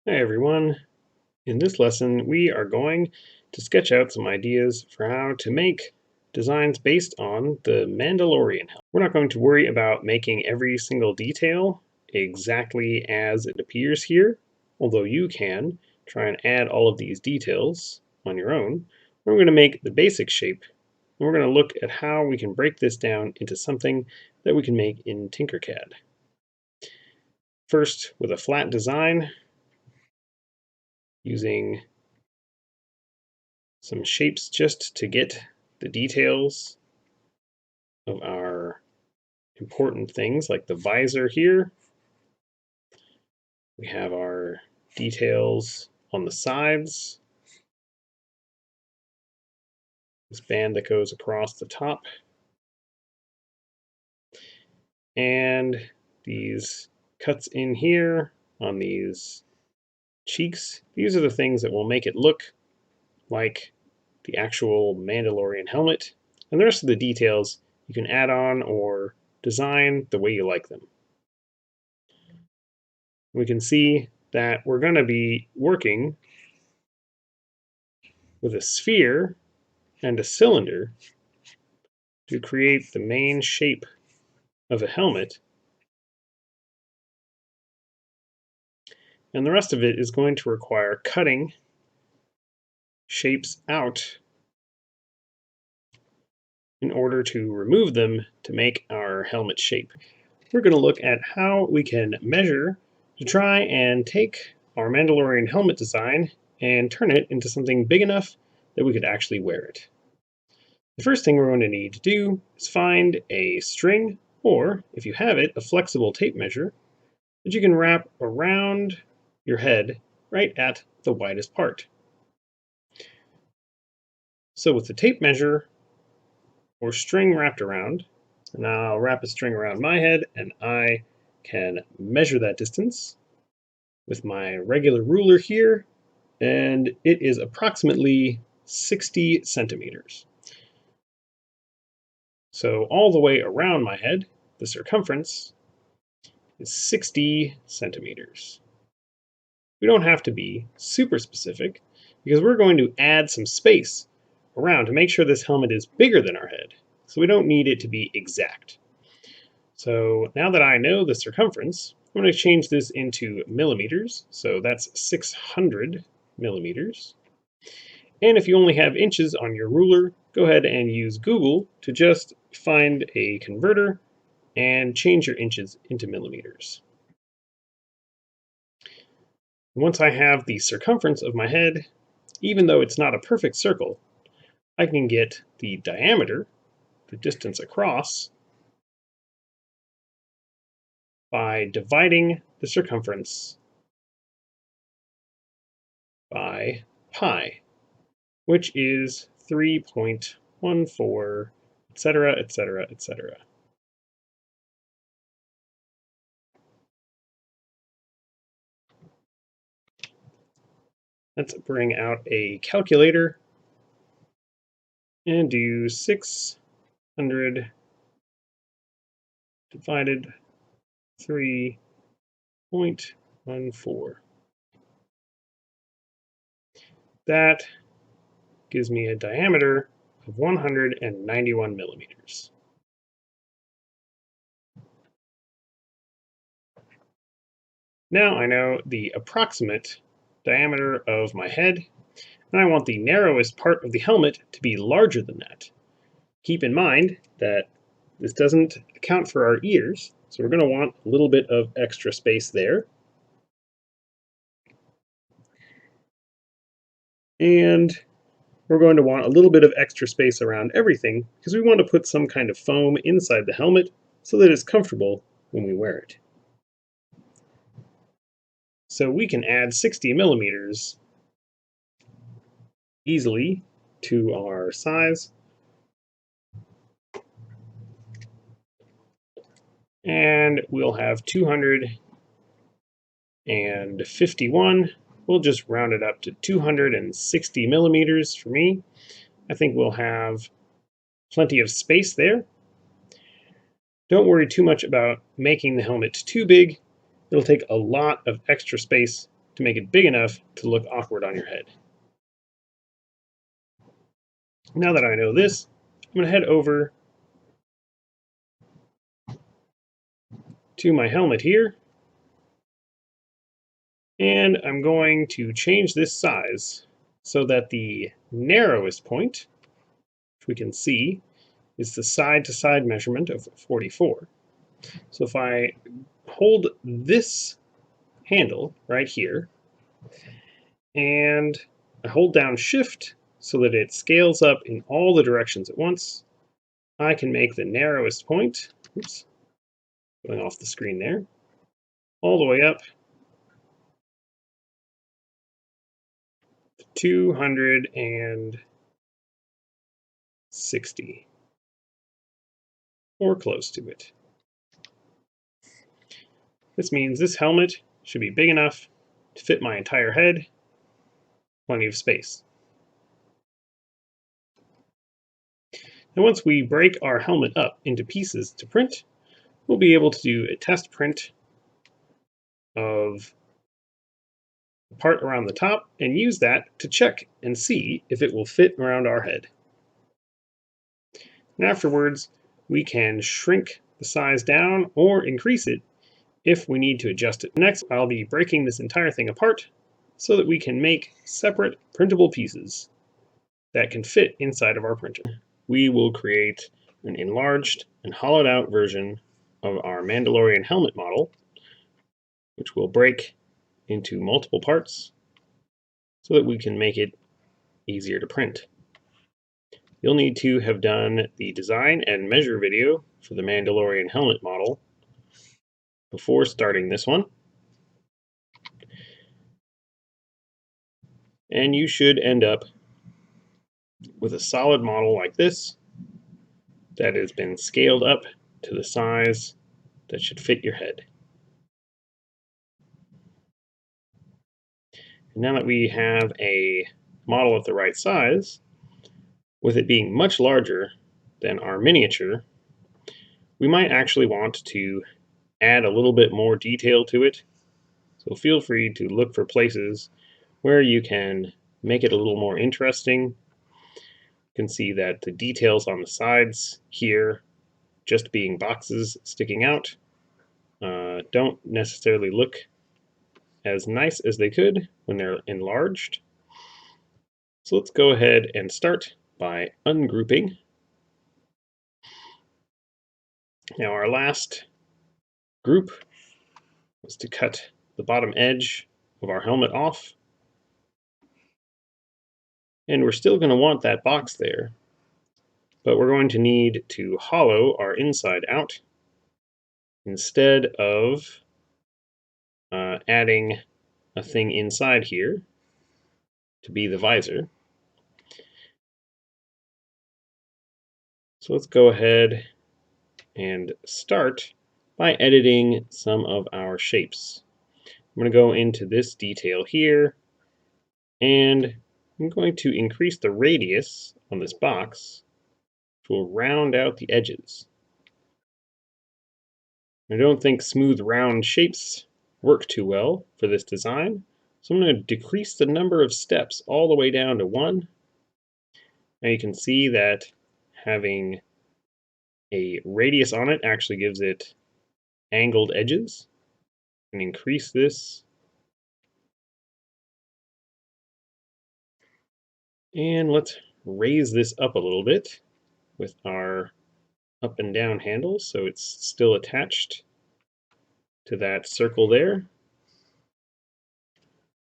Hi everyone. In this lesson, we are going to sketch out some ideas for how to make designs based on the Mandalorian. We're not going to worry about making every single detail exactly as it appears here, although you can try and add all of these details on your own. We're going to make the basic shape, and we're going to look at how we can break this down into something that we can make in Tinkercad. First, with a flat design, using some shapes just to get the details of our important things, like the visor here. We have our details on the sides, this band that goes across the top, and these cuts in here on these cheeks. These are the things that will make it look like the actual Mandalorian helmet. And the rest of the details you can add on or design the way you like them. We can see that we're going to be working with a sphere and a cylinder to create the main shape of a helmet. And the rest of it is going to require cutting shapes out in order to remove them to make our helmet shape. We're going to look at how we can measure to try and take our Mandalorian helmet design and turn it into something big enough that we could actually wear it. The first thing we're going to need to do is find a string, or if you have it, a flexible tape measure that you can wrap around your head right at the widest part. So with the tape measure or string wrapped around, and I'll wrap a string around my head and I can measure that distance with my regular ruler here, and it is approximately 60 centimeters. So all the way around my head, the circumference is 60 centimeters. We don't have to be super specific because we're going to add some space around to make sure this helmet is bigger than our head. So we don't need it to be exact. So now that I know the circumference, I'm going to change this into millimeters. So that's 600 millimeters. And if you only have inches on your ruler, go ahead and use Google to just find a converter and change your inches into millimeters. Once I have the circumference of my head, even though it's not a perfect circle, I can get the diameter, the distance across, by dividing the circumference by pi, which is 3.14, etc., etc., etc. Let's bring out a calculator and do 600 divided 3.14. That gives me a diameter of 191 millimeters. Now I know the approximate diameter of my head, and I want the narrowest part of the helmet to be larger than that. Keep in mind that this doesn't account for our ears, so we're going to want a little bit of extra space there. And we're going to want a little bit of extra space around everything because we want to put some kind of foam inside the helmet so that it's comfortable when we wear it. So we can add 60 millimeters easily to our size. And we'll have 251. We'll just round it up to 260 millimeters for me. I think we'll have plenty of space there. Don't worry too much about making the helmet too big. It'll take a lot of extra space to make it big enough to look awkward on your head. Now that I know this, I'm going to head over to my helmet here, and I'm going to change this size so that the narrowest point, which we can see, is the side-to-side measurement of 44. So if I hold this handle right here, and I hold down Shift so that it scales up in all the directions at once, I can make the narrowest point, oops, going off the screen there, all the way up to 260, or close to it. This means this helmet should be big enough to fit my entire head, plenty of space. And once we break our helmet up into pieces to print, we'll be able to do a test print of the part around the top and use that to check and see if it will fit around our head. And afterwards, we can shrink the size down or increase it if we need to adjust it. Next, I'll be breaking this entire thing apart so that we can make separate printable pieces that can fit inside of our printer. We will create an enlarged and hollowed out version of our Mandalorian helmet model, which will break into multiple parts so that we can make it easier to print. You'll need to have done the design and measure video for the Mandalorian helmet model before starting this one. And you should end up with a solid model like this that has been scaled up to the size that should fit your head. And now that we have a model of the right size, with it being much larger than our miniature, we might actually want to add a little bit more detail to it. So feel free to look for places where you can make it a little more interesting. You can see that the details on the sides here, just being boxes sticking out, don't necessarily look as nice as they could when they're enlarged. So let's go ahead and start by ungrouping. Now our last group was to cut the bottom edge of our helmet off. And we're still going to want that box there, but we're going to need to hollow our inside out instead of adding a thing inside here to be the visor. So let's go ahead and start by editing some of our shapes. I'm going to go into this detail here, and I'm going to increase the radius on this box, which will round out the edges. I don't think smooth round shapes work too well for this design, so I'm going to decrease the number of steps all the way down to 1. Now you can see that having a radius on it actually gives it angled edges. And increase this. And let's raise this up a little bit with our up and down handles so it's still attached to that circle there.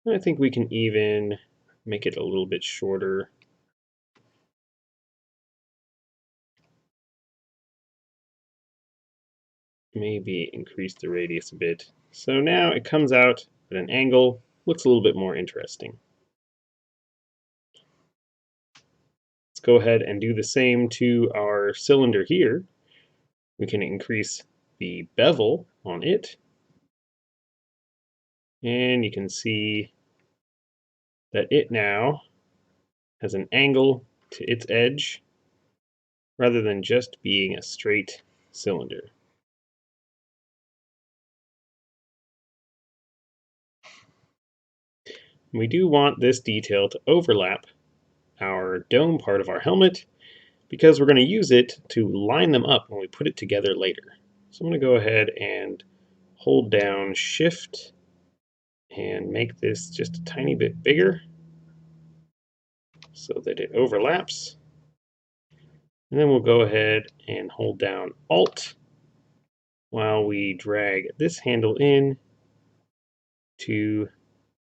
And I think we can even make it a little bit shorter. Maybe increase the radius a bit. So now it comes out at an angle, looks a little bit more interesting. Let's go ahead and do the same to our cylinder here. We can increase the bevel on it. And you can see that it now has an angle to its edge rather than just being a straight cylinder. We do want this detail to overlap our dome part of our helmet because we're going to use it to line them up when we put it together later. So I'm going to go ahead and hold down Shift and make this just a tiny bit bigger so that it overlaps. And then we'll go ahead and hold down Alt while we drag this handle in to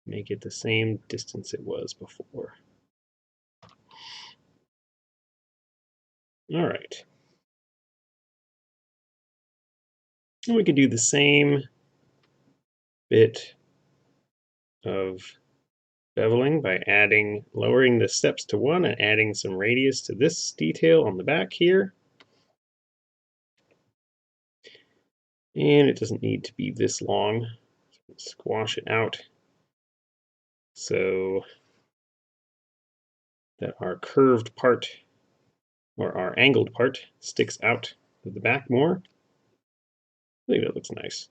make it the same distance it was before. All right. And we can do the same bit of beveling by lowering the steps to 1 and adding some radius to this detail on the back here. And it doesn't need to be this long. Squash it out so that our curved part or our angled part sticks out of the back more. I think that looks nice.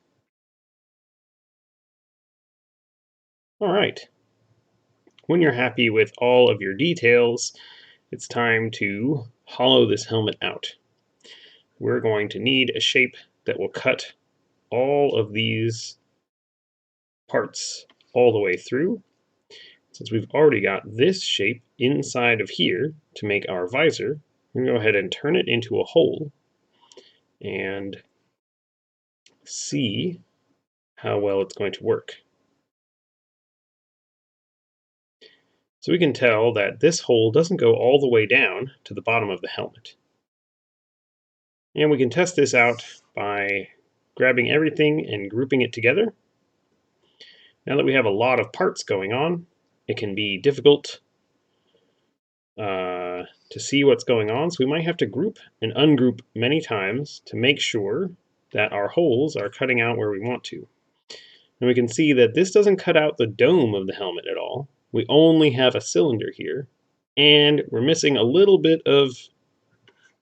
All right. When you're happy with all of your details, it's time to hollow this helmet out. We're going to need a shape that will cut all of these parts all the way through. Since we've already got this shape inside of here to make our visor, we're going to go ahead and turn it into a hole and see how well it's going to work. So we can tell that this hole doesn't go all the way down to the bottom of the helmet. And we can test this out by grabbing everything and grouping it together. Now that we have a lot of parts going on, it can be difficult to see what's going on, so we might have to group and ungroup many times to make sure that our holes are cutting out where we want to. And we can see that this doesn't cut out the dome of the helmet at all. We only have a cylinder here, and we're missing a little bit of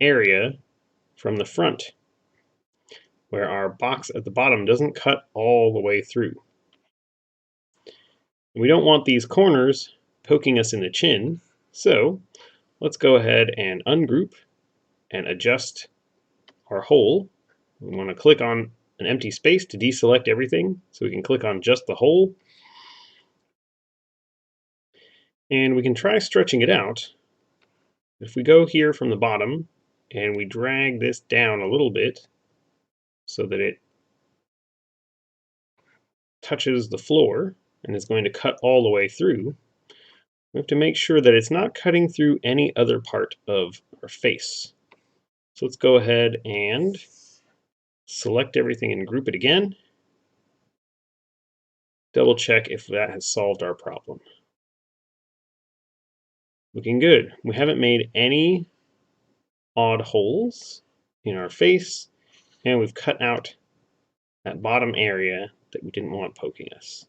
area from the front, where our box at the bottom doesn't cut all the way through. We don't want these corners poking us in the chin, so let's go ahead and ungroup and adjust our hole. We want to click on an empty space to deselect everything, so we can click on just the hole. And we can try stretching it out. If we go here from the bottom and we drag this down a little bit so that it touches the floor and is going to cut all the way through, we have to make sure that it's not cutting through any other part of our face. So let's go ahead and select everything and group it again. Double check if that has solved our problem. Looking good. We haven't made any odd holes in our face, and we've cut out that bottom area that we didn't want poking us.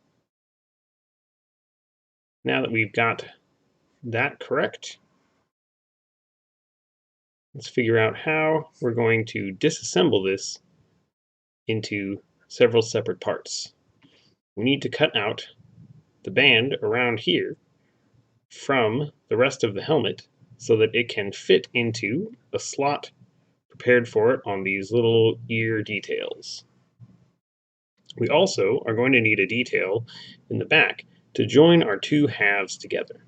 Now that we've got that correct, let's figure out how we're going to disassemble this into several separate parts. We need to cut out the band around here from the rest of the helmet so that it can fit into a slot prepared for it on these little ear details. We also are going to need a detail in the back to join our two halves together.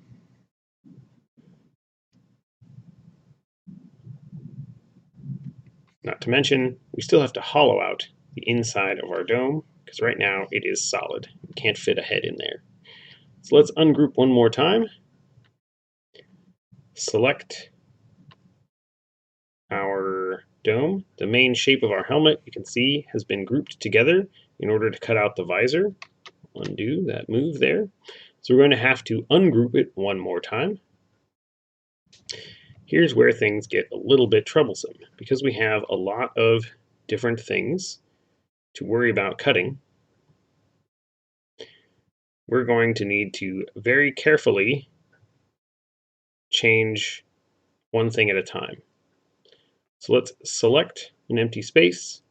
Not to mention, we still have to hollow out the inside of our dome, because right now it is solid. We can't fit a head in there. So let's ungroup one more time. Select our dome. The main shape of our helmet, you can see, has been grouped together in order to cut out the visor. Undo that move there. So we're going to have to ungroup it one more time. Here's where things get a little bit troublesome. Because we have a lot of different things to worry about cutting, we're going to need to very carefully change one thing at a time. So let's select an empty space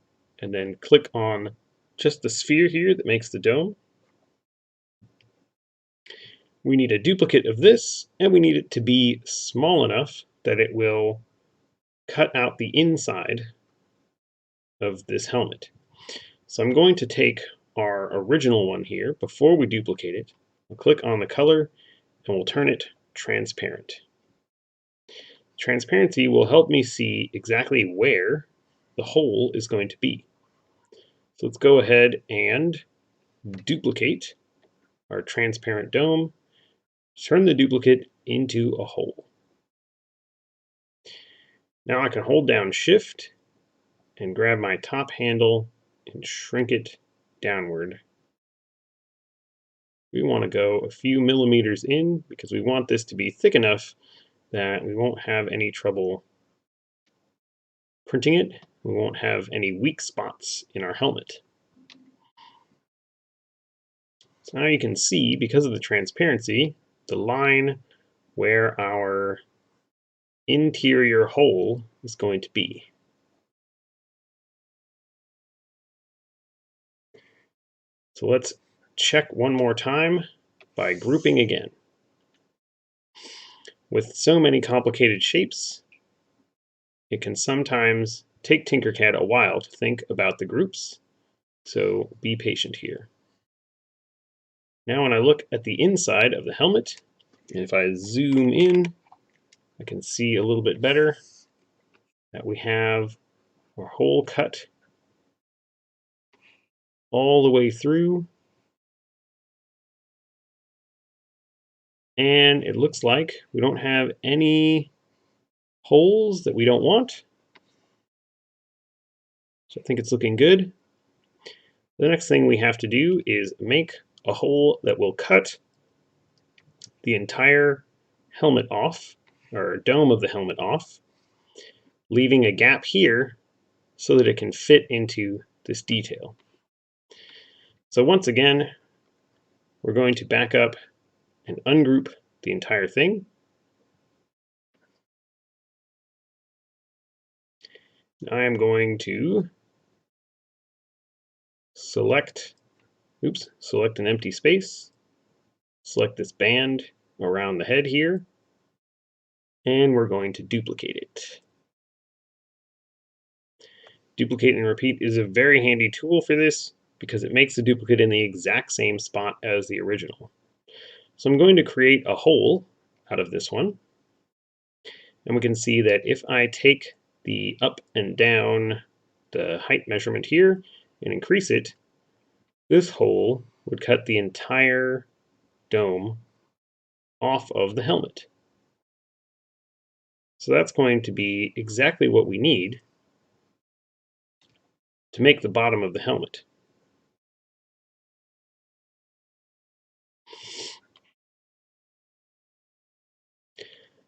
and then click on just the sphere here that makes the dome. we need a duplicate of this, and we need it to be small enough that it will cut out the inside of this helmet. So I'm going to take our original one here before we duplicate it. We'll click on the color and we'll turn it transparent. Transparency will help me see exactly where the hole is going to be. So let's go ahead and duplicate our transparent dome, turn the duplicate into a hole. Now I can hold down Shift and grab my top handle and shrink it downward. We want to go a few millimeters in because we want this to be thick enough that we won't have any trouble printing it. We won't have any weak spots in our helmet. So now you can see, because of the transparency, the line where our interior hole is going to be. So let's check one more time by grouping again. With so many complicated shapes, it can sometimes take Tinkercad a while to think about the groups, so be patient here. Now when I look at the inside of the helmet, and if I zoom in, I can see a little bit better that we have our hole cut all the way through, and it looks like we don't have any holes that we don't want. So I think it's looking good. The next thing we have to do is make a hole that will cut the entire helmet off, or dome of the helmet off, leaving a gap here so that it can fit into this detail. So once again, we're going to back up and ungroup the entire thing. I am going to select an empty space, select this band around the head here, and we're going to duplicate it. Duplicate and repeat is a very handy tool for this because it makes the duplicate in the exact same spot as the original. So I'm going to create a hole out of this one, and we can see that if I take the up and down, the height measurement here, and increase it, this hole would cut the entire dome off of the helmet. So that's going to be exactly what we need to make the bottom of the helmet.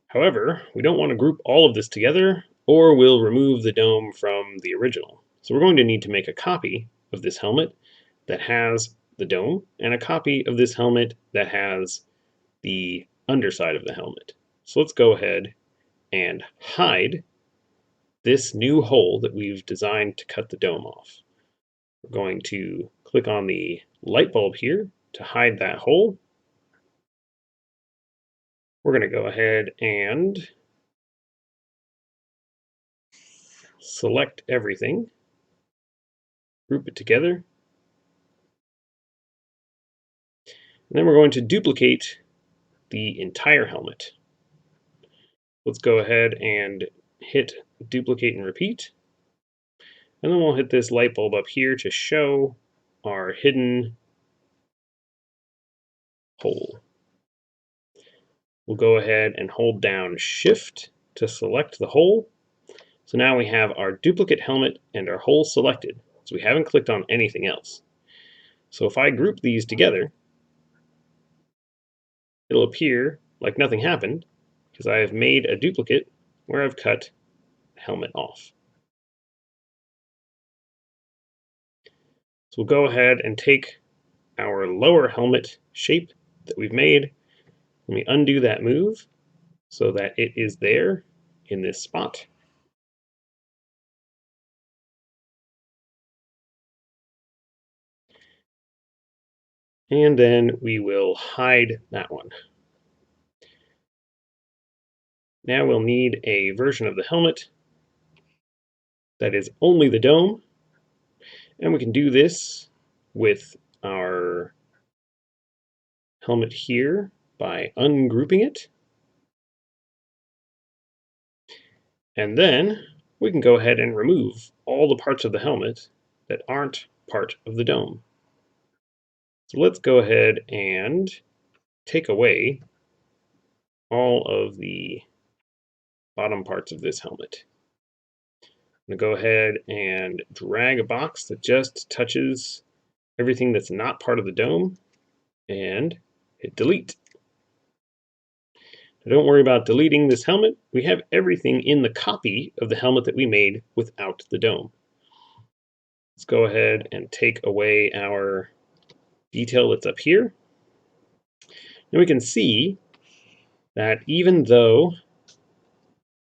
However, we don't want to group all of this together, or we'll remove the dome from the original. So we're going to need to make a copy of this helmet that has the dome, and a copy of this helmet that has the underside of the helmet. So let's go ahead and hide this new hole that we've designed to cut the dome off. We're going to click on the light bulb here to hide that hole. We're going to go ahead and select everything, group it together, and then we're going to duplicate the entire helmet. Let's go ahead and hit duplicate and repeat, and then we'll hit this light bulb up here to show our hidden hole. We'll go ahead and hold down Shift to select the hole. So now we have our duplicate helmet and our hole selected. So we haven't clicked on anything else. So if I group these together, it'll appear like nothing happened because I have made a duplicate where I've cut the helmet off. So we'll go ahead and take our lower helmet shape that we've made. Let me undo that move so that it is there in this spot. And then we will hide that one. Now we'll need a version of the helmet that is only the dome. And we can do this with our helmet here by ungrouping it. And then we can go ahead and remove all the parts of the helmet that aren't part of the dome. So let's go ahead and take away all of the bottom parts of this helmet. I'm going to go ahead and drag a box that just touches everything that's not part of the dome and hit delete. Now don't worry about deleting this helmet. We have everything in the copy of the helmet that we made without the dome. Let's go ahead and take away our detail that's up here. And we can see that even though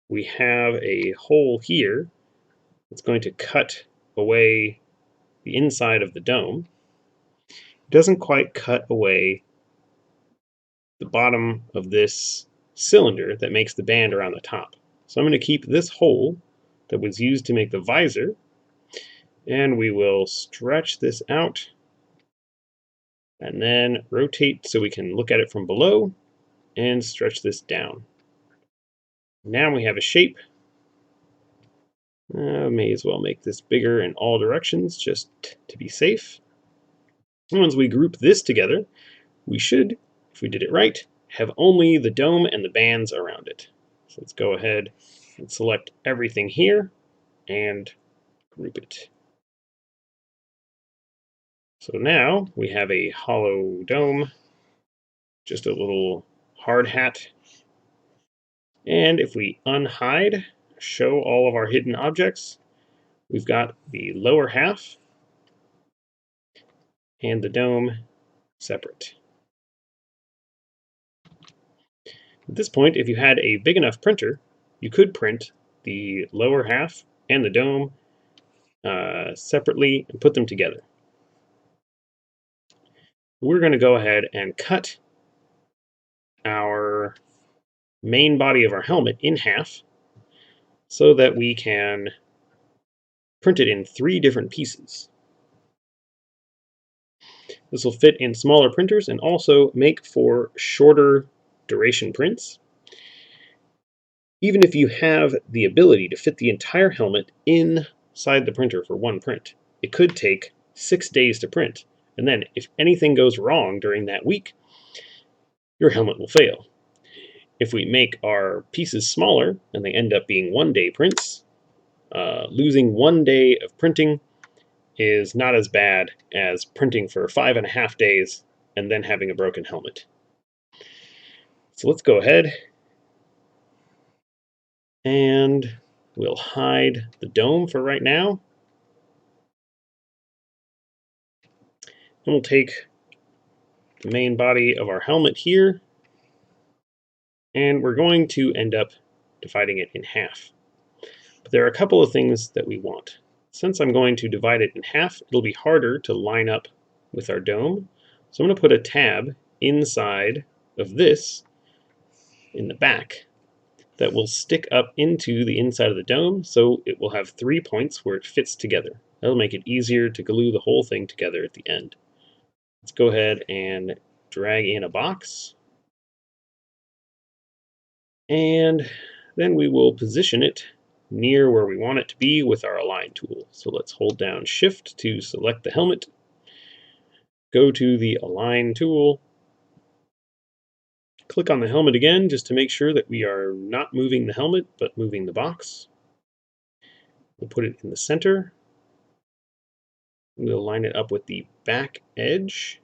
we have a hole here that's going to cut away the inside of the dome, it doesn't quite cut away the bottom of this cylinder that makes the band around the top. So I'm going to keep this hole that was used to make the visor, and we will stretch this out and then rotate so we can look at it from below and stretch this down. Now we have a shape. May as well make this bigger in all directions just to be safe. And once we group this together, we should, if we did it right, have only the dome and the bands around it. So let's go ahead and select everything here and group it. So now we have a hollow dome, just a little hard hat. And if we unhide, show all of our hidden objects, we've got the lower half and the dome separate. At this point, if you had a big enough printer, you could print the lower half and the dome separately and put them together. We're going to go ahead and cut our main body of our helmet in half so that we can print it in 3 different pieces. This will fit in smaller printers and also make for shorter duration prints. Even if you have the ability to fit the entire helmet inside the printer for one print, it could take 6 days to print. And then if anything goes wrong during that week, your helmet will fail. If we make our pieces smaller and they end up being 1-day prints, losing 1 day of printing is not as bad as printing for 5.5 days and then having a broken helmet. So let's go ahead and we'll hide the dome for right now. And we'll take the main body of our helmet here, and we're going to end up dividing it in half. But there are a couple of things that we want. Since I'm going to divide it in half, it'll be harder to line up with our dome. So I'm going to put a tab inside of this in the back that will stick up into the inside of the dome, so it will have 3 points where it fits together. That'll make it easier to glue the whole thing together at the end. Let's go ahead and drag in a box. And then we will position it near where we want it to be with our align tool. So let's hold down Shift to select the helmet. Go to the align tool. Click on the helmet again just to make sure that we are not moving the helmet but moving the box. We'll put it in the center. We'll line it up with the back edge.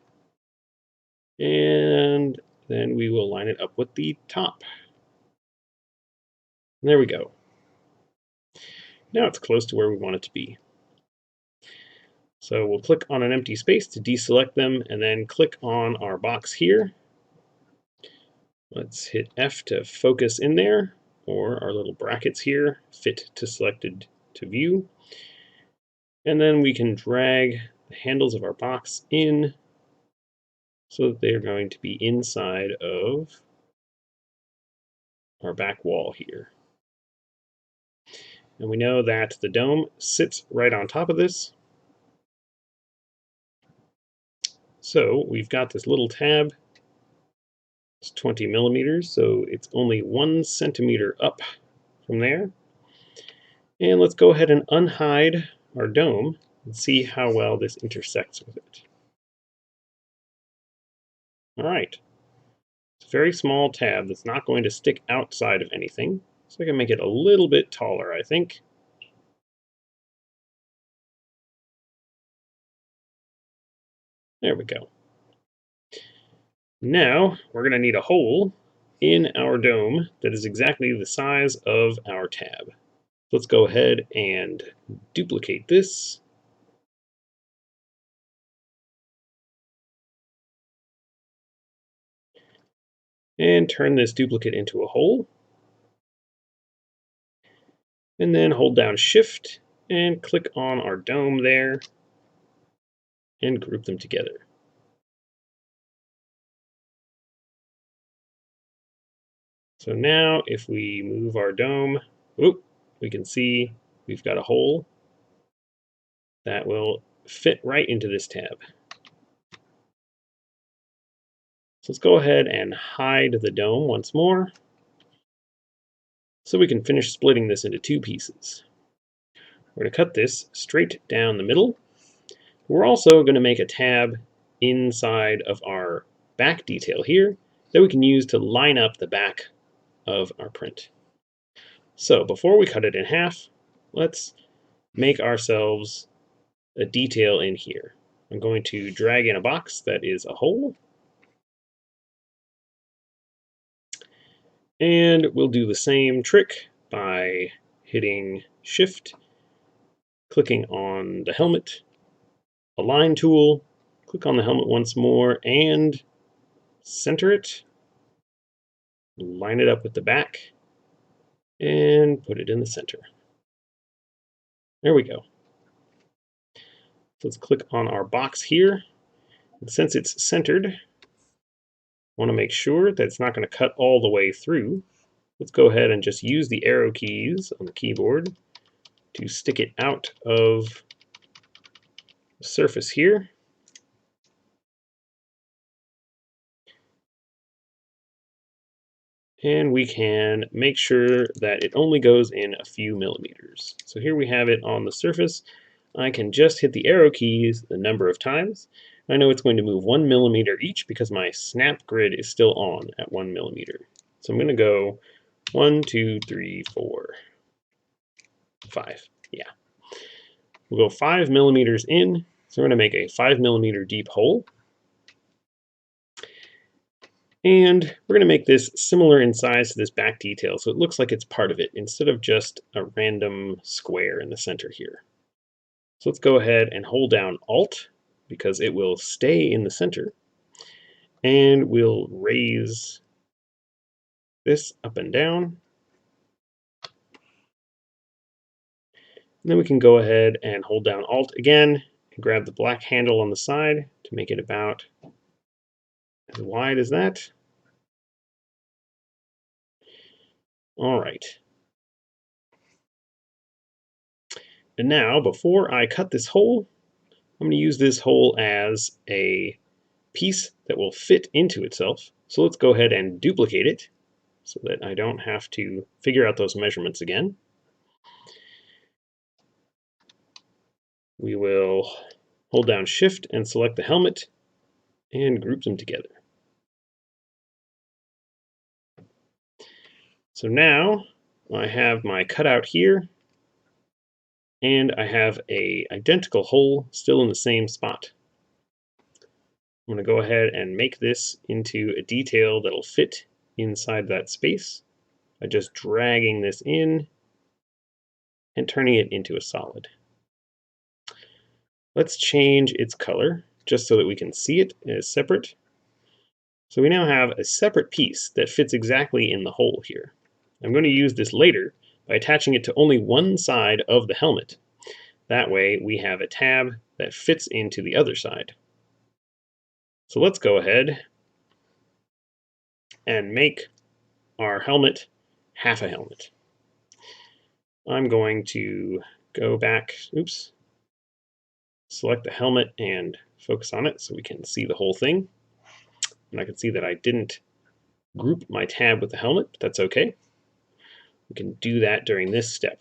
And then we will line it up with the top. There we go. Now it's close to where we want it to be. So we'll click on an empty space to deselect them and then click on our box here. Let's hit F to focus in there, or our little brackets here, fit to selected to view. And then we can drag the handles of our box in so that they're going to be inside of our back wall here. And we know that the dome sits right on top of this. So we've got this little tab. It's 20 millimeters, so it's only 1 centimeter up from there. And let's go ahead and unhide our dome and see how well this intersects with it. All right. It's a very small tab that's not going to stick outside of anything. So I can make it a little bit taller, I think. There we go. Now we're going to need a hole in our dome that is exactly the size of our tab. Let's go ahead and duplicate this. And turn this duplicate into a hole. And then hold down Shift and click on our dome there and group them together. So now if we move our dome, we can see we've got a hole that will fit right into this tab. So let's go ahead and hide the dome once more so we can finish splitting this into 2 pieces. We're going to cut this straight down the middle. We're also going to make a tab inside of our back detail here that we can use to line up the back of our print. So before we cut it in half, let's make ourselves a detail in here. I'm going to drag in a box that is a hole. And we'll do the same trick by hitting Shift, clicking on the helmet, Align tool, click on the helmet once more, and center it. Line it up with the back, and put it in the center. There we go. So let's click on our box here. And since it's centered, I want to make sure that it's not going to cut all the way through. Let's go ahead and just use the arrow keys on the keyboard to stick it out of the surface here. And we can make sure that it only goes in a few millimeters. So here we have it on the surface. I can just hit the arrow keys the number of times. I know it's going to move 1 millimeter each because my snap grid is still on at 1 millimeter. So I'm going to go 1, 2, 3, 4, 5. Yeah. We'll go 5 millimeters in. So we're going to make a 5 millimeter deep hole. And we're going to make this similar in size to this back detail, so it looks like it's part of it, instead of just a random square in the center here. So let's go ahead and hold down Alt, because it will stay in the center. And we'll raise this up and down. And then we can go ahead and hold down Alt again, and grab the black handle on the side to make it about as wide as that. All right. And now, before I cut this hole, I'm going to use this hole as a piece that will fit into itself. So let's go ahead and duplicate it so that I don't have to figure out those measurements again. We will hold down Shift and select the helmet and group them together. So now I have my cutout here, and I have an identical hole still in the same spot. I'm going to go ahead and make this into a detail that'll fit inside that space by just dragging this in and turning it into a solid. Let's change its color just so that we can see it as separate. So we now have a separate piece that fits exactly in the hole here. I'm going to use this later by attaching it to only one side of the helmet. That way we have a tab that fits into the other side. So let's go ahead and make our helmet half a helmet. I'm going to go back, oops, select the helmet and focus on it so we can see the whole thing. And I can see that I didn't group my tab with the helmet, but that's okay. We can do that during this step.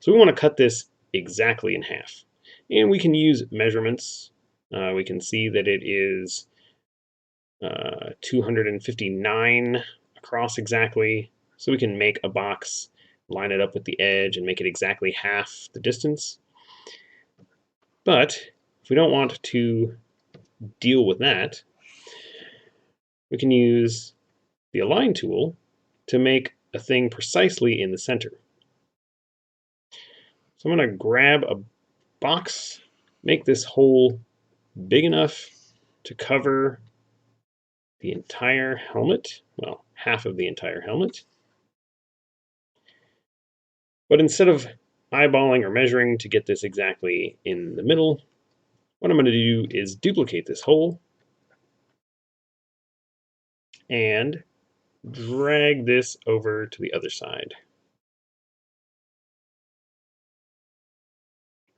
So we want to cut this exactly in half. And we can use measurements. We can see that it is 259 across exactly. So we can make a box, line it up with the edge, and make it exactly half the distance. But if we don't want to deal with that, we can use the Align tool to make a thing precisely in the center. So I'm going to grab a box, make this hole big enough to cover the entire helmet, well, half of the entire helmet. But instead of eyeballing or measuring to get this exactly in the middle, what I'm going to do is duplicate this hole and drag this over to the other side.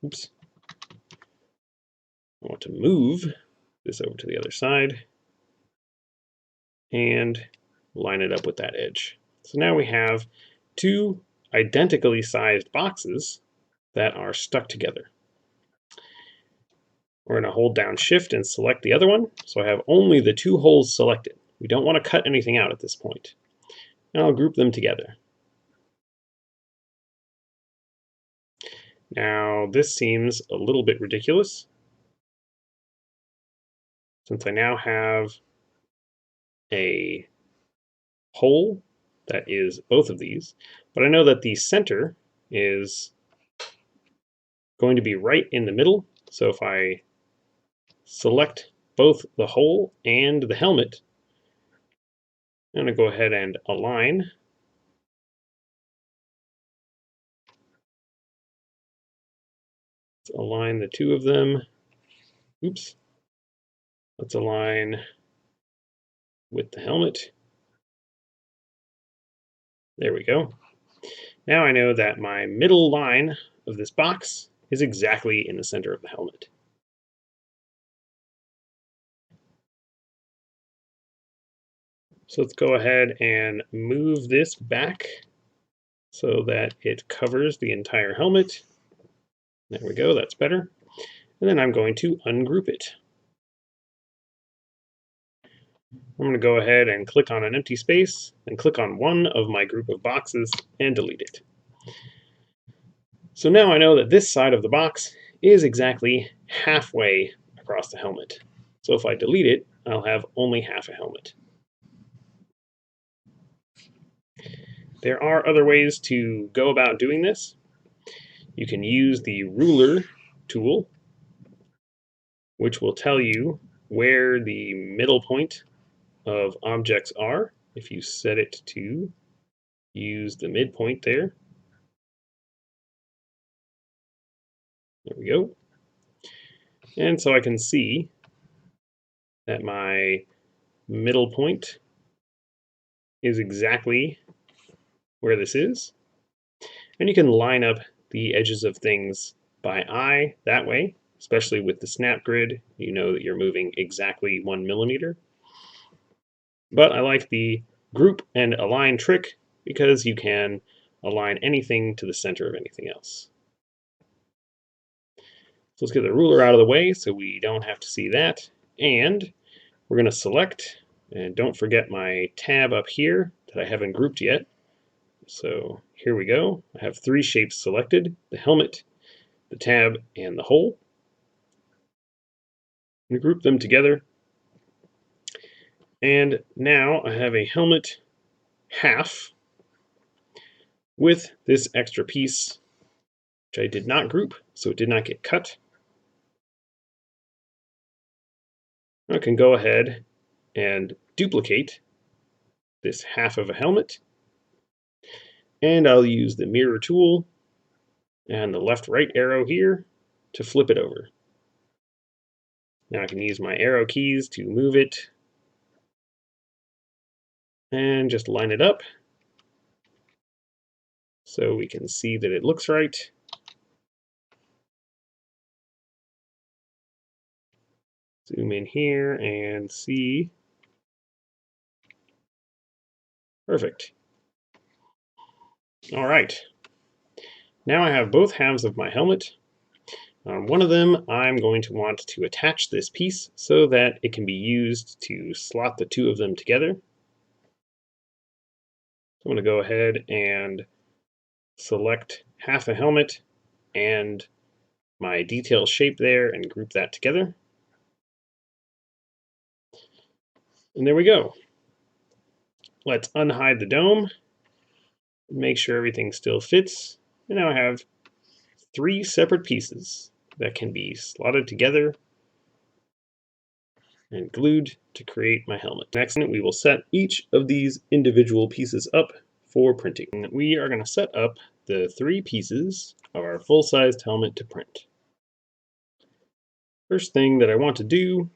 Oops. I want to move this over to the other side and line it up with that edge. So now we have two identically sized boxes that are stuck together. We're going to hold down Shift and select the other one, so I have only the two holes selected. We don't want to cut anything out at this point. And I'll group them together. Now, this seems a little bit ridiculous, since I now have a hole that is both of these, but I know that the center is going to be right in the middle, so if I select both the hole and the helmet, I'm going to go ahead and align. Let's align the two of them. Oops. Let's align with the helmet. There we go. Now I know that my middle line of this box is exactly in the center of the helmet. So let's go ahead and move this back so that it covers the entire helmet. There we go, that's better. And then I'm going to ungroup it. I'm going to go ahead and click on an empty space and click on one of my group of boxes and delete it. So now I know that this side of the box is exactly halfway across the helmet. So if I delete it, I'll have only half a helmet. There are other ways to go about doing this. You can use the ruler tool, which will tell you where the middle point of objects are if you set it to use the midpoint there. There we go. And so I can see that my middle point is exactly where this is. And you can line up the edges of things by eye that way, especially with the snap grid. You know that you're moving exactly 1 millimeter. But I like the group and align trick because you can align anything to the center of anything else. So let's get the ruler out of the way so we don't have to see that. And we're going to select, and don't forget my tab up here that I haven't grouped yet. So here we go. I have 3 shapes selected: the helmet, the tab, and the hole. I'm going to group them together. And now I have a helmet half with this extra piece, which I did not group, so it did not get cut. I can go ahead and duplicate this half of a helmet, and I'll use the mirror tool and the left-right arrow here to flip it over. Now I can use my arrow keys to move it and just line it up so we can see that it looks right. Zoom in here and see. Perfect. All right. Now I have both halves of my helmet. On one of them, I'm going to want to attach this piece so that it can be used to slot the two of them together. I'm going to go ahead and select half a helmet and my detail shape there and group that together. And there we go. Let's unhide the dome, make sure everything still fits, and now I have 3 separate pieces that can be slotted together and glued to create my helmet. Next, we will set each of these individual pieces up for printing. We are going to set up the 3 pieces of our full-sized helmet to print. First thing that I want to do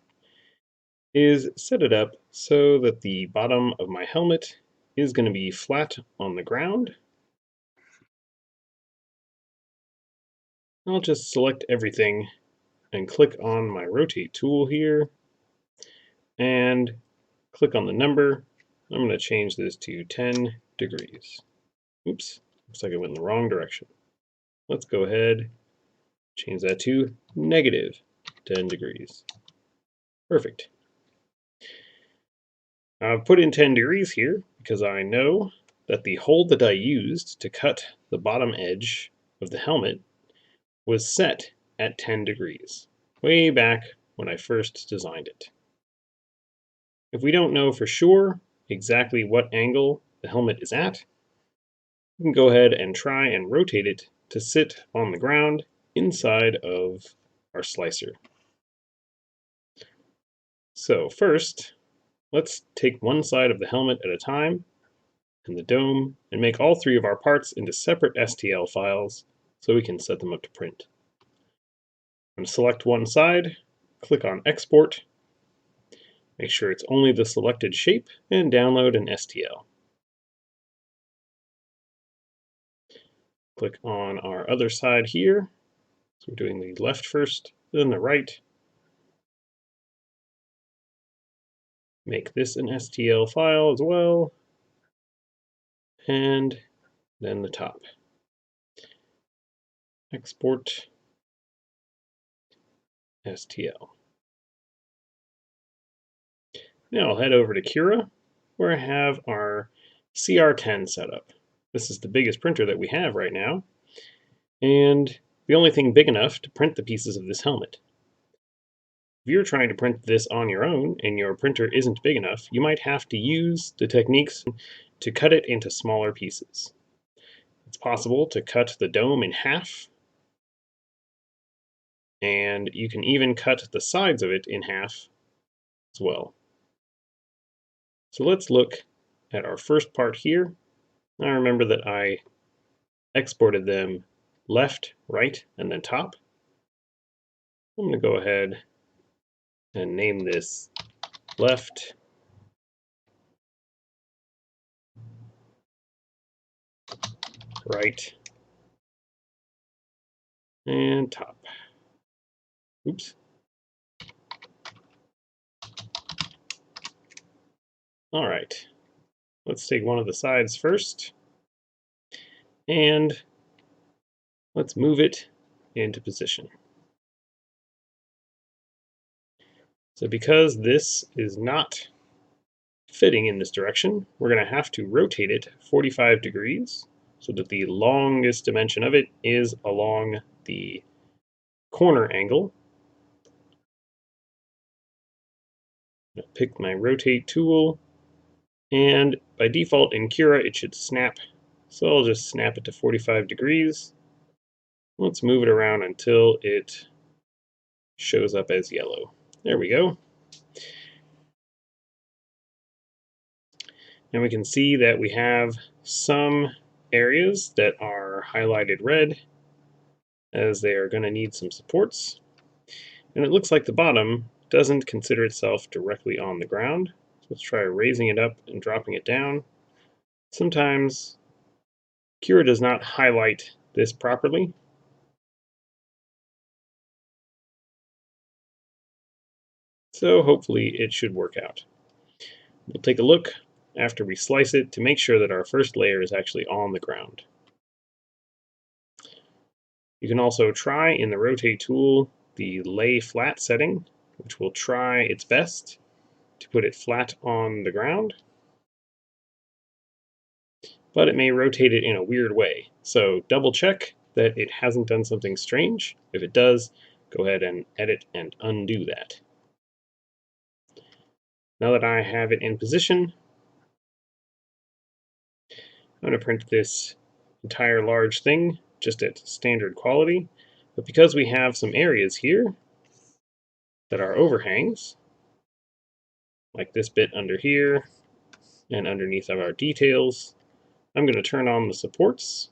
is set it up so that the bottom of my helmet is going to be flat on the ground. I'll just select everything and click on my rotate tool here and click on the number. I'm going to change this to 10 degrees. Oops, looks like I went in the wrong direction. Let's go ahead, change that to negative 10 degrees. Perfect. I've put in 10 degrees here because I know that the hole that I used to cut the bottom edge of the helmet was set at 10 degrees, way back when I first designed it. If we don't know for sure exactly what angle the helmet is at, we can go ahead and try and rotate it to sit on the ground inside of our slicer. So first, let's take one side of the helmet at a time and the dome and make all 3 of our parts into separate STL files so we can set them up to print. I'm going to select one side, click on Export, make sure it's only the selected shape, and download an STL. Click on our other side here. So we're doing the left first, then the right. Make this an STL file as well. And then the top. Export STL. Now I'll head over to Cura, where I have our CR10 set up. This is the biggest printer that we have right now, and the only thing big enough to print the pieces of this helmet. If you're trying to print this on your own and your printer isn't big enough, you might have to use the techniques to cut it into smaller pieces. It's possible to cut the dome in half, and you can even cut the sides of it in half as well. So let's look at our first part here. Now remember that I exported them left, right, and then top. I'm going to go ahead and name this left, right, and top. Oops. All right. Let's take one of the sides first, and let's move it into position. So because this is not fitting in this direction, we're going to have to rotate it 45 degrees so that the longest dimension of it is along the corner angle. I'm going to pick my rotate tool, and by default in Cura it should snap, so I'll just snap it to 45 degrees. Let's move it around until it shows up as yellow. There we go. And we can see that we have some areas that are highlighted red as they are going to need some supports. And it looks like the bottom doesn't consider itself directly on the ground. So let's try raising it up and dropping it down. Sometimes Cura does not highlight this properly. So hopefully it should work out. We'll take a look after we slice it to make sure that our first layer is actually on the ground. You can also try in the rotate tool the lay flat setting, which will try its best to put it flat on the ground, but it may rotate it in a weird way. So double check that it hasn't done something strange. If it does, go ahead and edit and undo that. Now that I have it in position, I'm going to print this entire large thing just at standard quality. But because we have some areas here that are overhangs, like this bit under here and underneath of our details, I'm going to turn on the supports.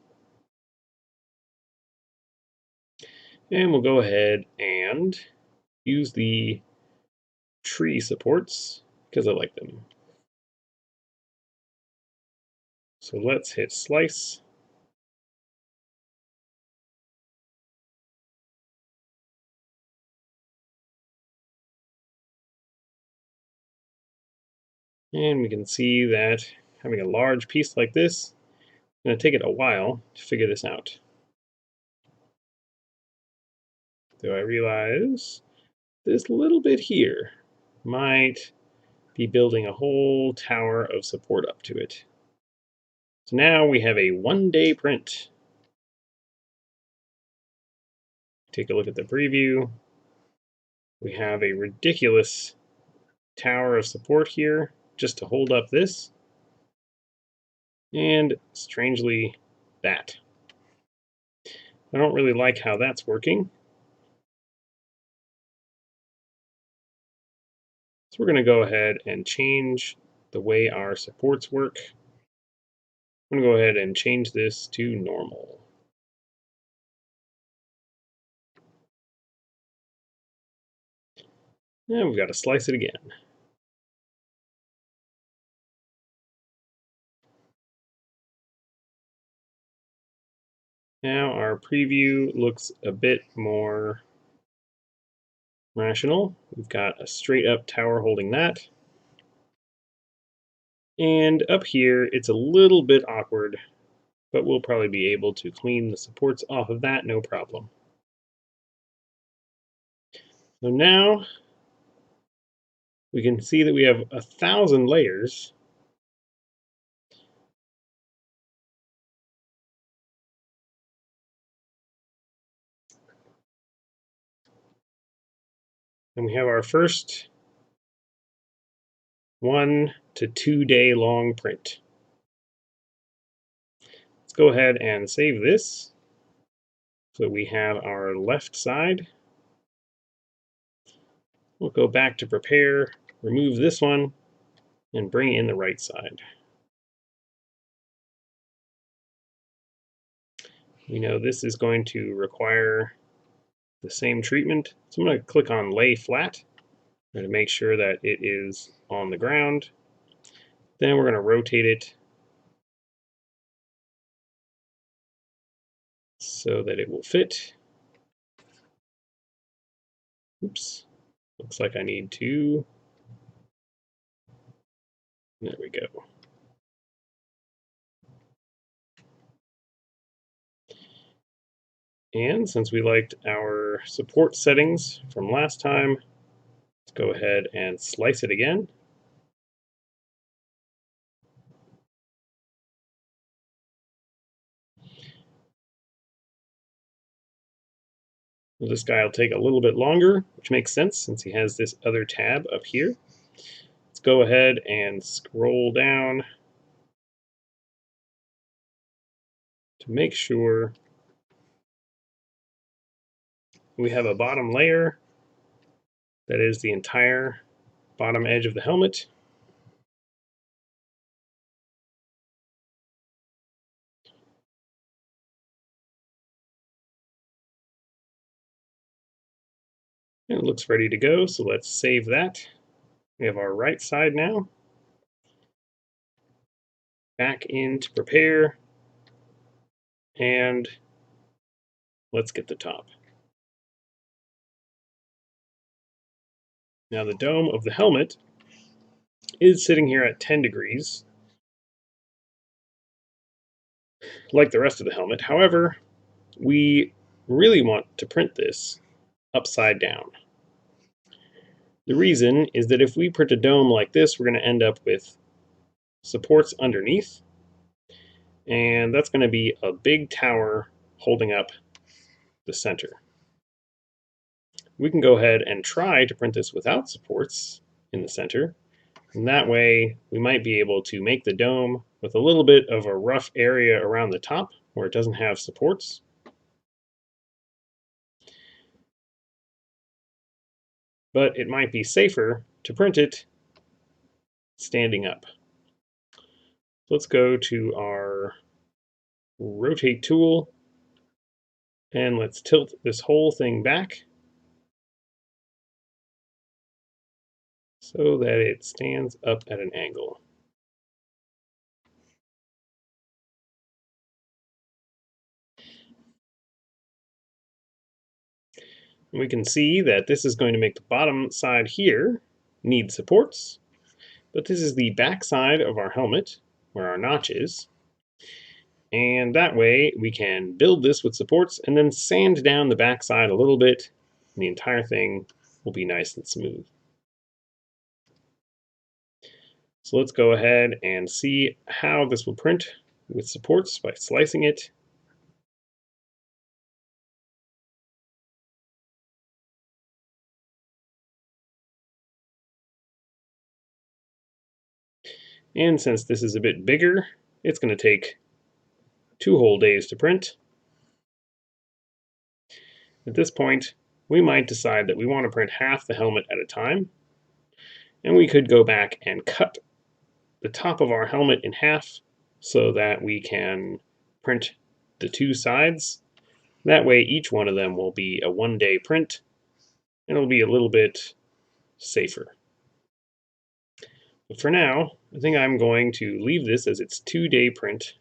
And we'll go ahead and use the tree supports because I like them. So let's hit slice. And we can see that having a large piece like this, it's going to take it a while to figure this out. So I realize this little bit here might be building a whole tower of support up to it. So now we have a 1-day print. Take a look at the preview. We have a ridiculous tower of support here just to hold up this. And strangely, that. I don't really like how that's working. So we're going to go ahead and change the way our supports work. I'm going to go ahead and change this to normal. And we've got to slice it again. Now our preview looks a bit more rational. We've got a straight up tower holding that. And up here, it's a little bit awkward, but we'll probably be able to clean the supports off of that, no problem. So now we can see that we have 1,000 layers. And we have our first 1 to 2 day long print. Let's go ahead and save this so we have our left side. We'll go back to prepare, remove this one, and bring in the right side. We know this is going to require the same treatment. So I'm going to click on lay flat to make sure that it is on the ground. Then we're going to rotate it so that it will fit. Oops, looks like I need to. There we go. And since we liked our support settings from last time, let's go ahead and slice it again. Well, this guy will take a little bit longer, which makes sense since he has this other tab up here. Let's go ahead and scroll down to make sure we have a bottom layer that is the entire bottom edge of the helmet. And it looks ready to go, so let's save that. We have our right side now. Back in to prepare, and let's get the top. Now the dome of the helmet is sitting here at 10 degrees, like the rest of the helmet. However, we really want to print this upside down. The reason is that if we print a dome like this, we're going to end up with supports underneath, and that's going to be a big tower holding up the center. We can go ahead and try to print this without supports in the center, and that way we might be able to make the dome with a little bit of a rough area around the top where it doesn't have supports. But it might be safer to print it standing up. Let's go to our rotate tool, and let's tilt this whole thing back so that it stands up at an angle. And we can see that this is going to make the bottom side here need supports, but this is the back side of our helmet where our notch is. And that way we can build this with supports and then sand down the back side a little bit, and the entire thing will be nice and smooth. So let's go ahead and see how this will print with supports by slicing it. And since this is a bit bigger, it's going to take 2 whole days to print. At this point, we might decide that we want to print half the helmet at a time, and we could go back and cut the top of our helmet in half so that we can print the 2 sides. That way each one of them will be a 1-day print, and it'll be a little bit safer. But for now, I think I'm going to leave this as its 2-day print.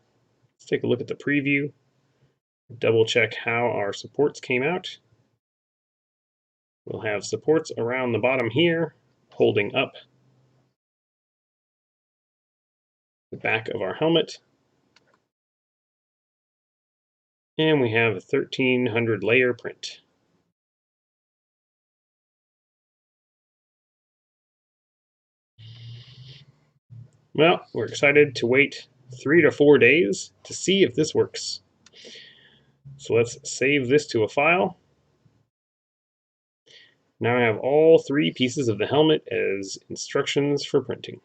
Let's take a look at the preview, double check how our supports came out. We'll have supports around the bottom here, holding up the back of our helmet. And we have a 1300 layer print. Well, we're excited to wait 3 to 4 days to see if this works. So let's save this to a file. Now I have all 3 pieces of the helmet as instructions for printing.